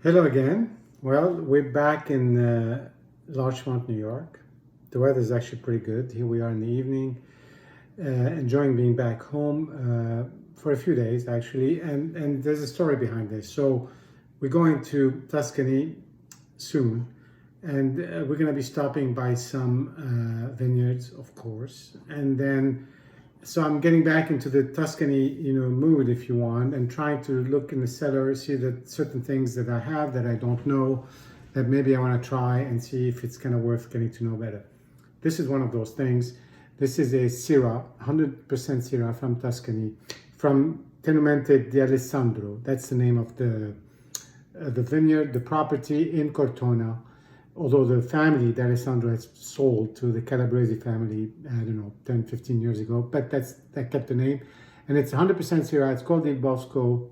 Hello again. Well, we're back in Larchmont, New York. The weather is actually pretty good. Here we are in the evening, enjoying being back home for a few days actually. And there's a story behind this. So we're going to Tuscany soon, and we're going to be stopping by some vineyards, of course, and then so I'm getting back into the Tuscany, mood, if you want, and trying to look in the cellar, see that certain things that I have that I don't know, that maybe I want to try and see if it's kind of worth getting to know better. This is one of those things. This is a Syrah, 100% Syrah from Tuscany, from Tenimenti di Alessandro. That's the name of the vineyard, the property in Cortona. Although the family, the Alessandro, has sold to the Calabrese family, I don't know, 10, 15 years ago, but that kept the name. And it's 100% Syrah. It's called Il Bosco.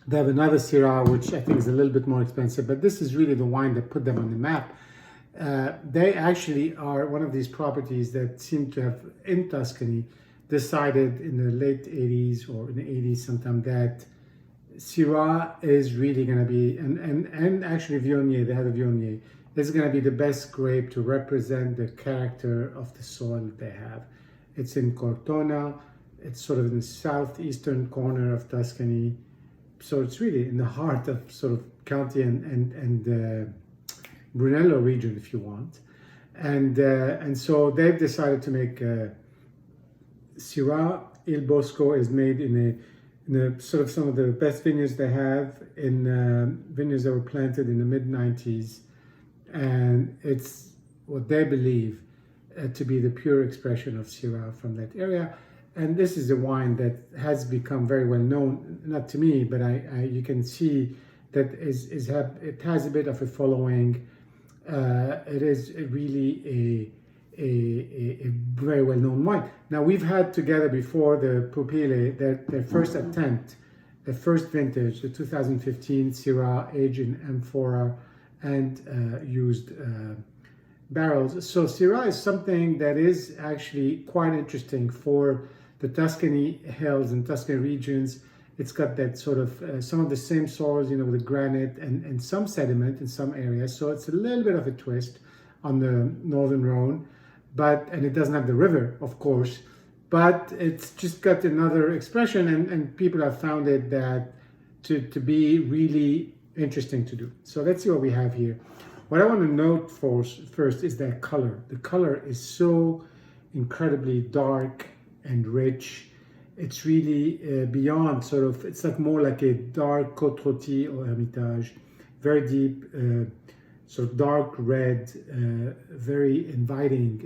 They have another Syrah, which I think is a little bit more expensive, but this is really the wine that put them on the map. They actually are one of these properties that seem to have, in Tuscany, decided in the late 80s or in the 80s sometime that Syrah is really going to be, and actually Viognier, they had a Viognier, this is going to be the best grape to represent the character of the soil that they have. It's in Cortona. It's sort of in the southeastern corner of Tuscany. So it's really in the heart of sort of county and Brunello region, if you want. And so they've decided to make Syrah Il Bosco is made in a sort of some of the best vineyards they have, in vineyards that were planted in the mid-90s. And it's what they believe to be the pure expression of Syrah from that area. And this is a wine that has become very well known, not to me, but you can see that it has a bit of a following. It is really a very well known wine. Now, we've had together before the Pupille, their first attempt, the first vintage, the 2015 Syrah, aged in amphora and used barrels. So Syrah is something that is actually quite interesting for the Tuscany hills and Tuscany regions. It's got that sort of some of the same soils, with the granite and some sediment in some areas. So it's a little bit of a twist on the northern Rhone, and it doesn't have the river, of course, but it's just got another expression, and people have found it that to be really interesting to do. So let's see what we have here. What I want to note first is that color. The color is so incredibly dark and rich. It's really beyond sort of, it's like more like a dark Côte Rôtie or Hermitage, very deep, sort of dark red, very inviting,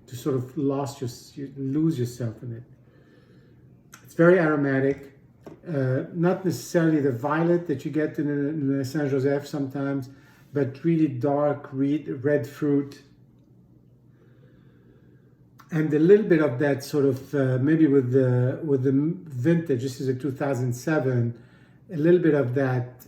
to sort of lose yourself in it. It's very aromatic. Not necessarily the violet that you get in the Saint Joseph sometimes, but really dark red fruit, and a little bit of that sort of maybe with the vintage. This is a 2007. A little bit of that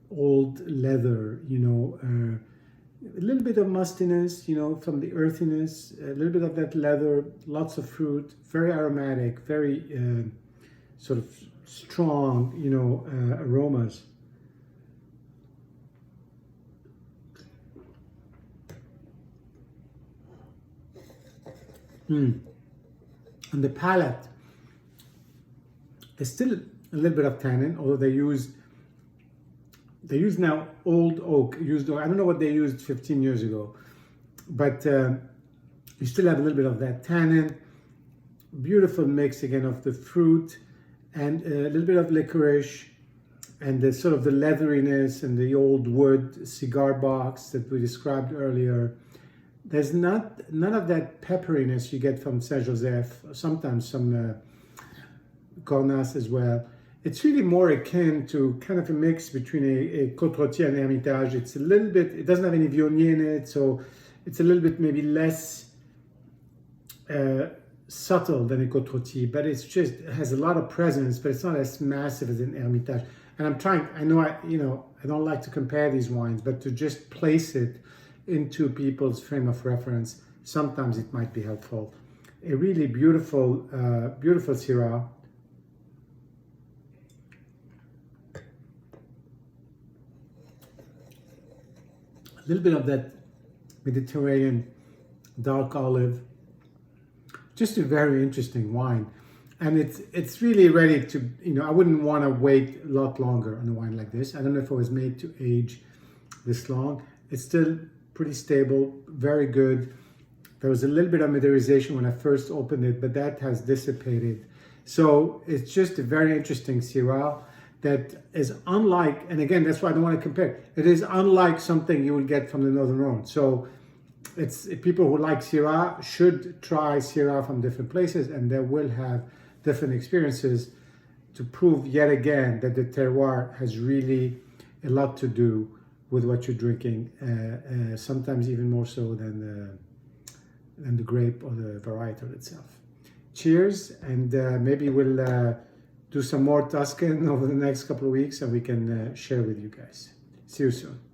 old leather, a little bit of mustiness, from the earthiness. A little bit of that leather. Lots of fruit. Very aromatic. Very sort of strong, aromas. On the palate, there's still a little bit of tannin, although they use now old oak. I don't know what they used 15 years ago, but you still have a little bit of that tannin. Beautiful mix again of the fruit and a little bit of licorice, and the sort of the leatheriness and the old wood cigar box that we described earlier. There's none of that pepperiness you get from Saint Joseph, sometimes some Cornas as well. It's really more akin to kind of a mix between a Côte Rôtie and Hermitage. It's a little bit, it doesn't have any Viognier in it, so it's a little bit maybe less subtle than a Côte Rôtie, but it has a lot of presence, but it's not as massive as an Hermitage. And I don't like to compare these wines, but to just place it into people's frame of reference, sometimes it might be helpful. A really beautiful Syrah. a little bit of that Mediterranean dark olive. Just a very interesting wine. And it's really ready to, I wouldn't want to wait a lot longer on a wine like this. I don't know if it was made to age this long. It's still pretty stable, very good. There was a little bit of mineralization when I first opened it, but that has dissipated. So it's just a very interesting Syrah that is unlike, and again, that's why I don't want to compare. It is unlike something you would get from the Northern Rhone. So it's people who like Syrah should try Syrah from different places, and they will have different experiences to prove yet again that the terroir has really a lot to do with what you're drinking, sometimes even more so than the grape or the varietal itself. Cheers, and maybe we'll do some more Tuscan over the next couple of weeks, and we can share with you guys. See you soon.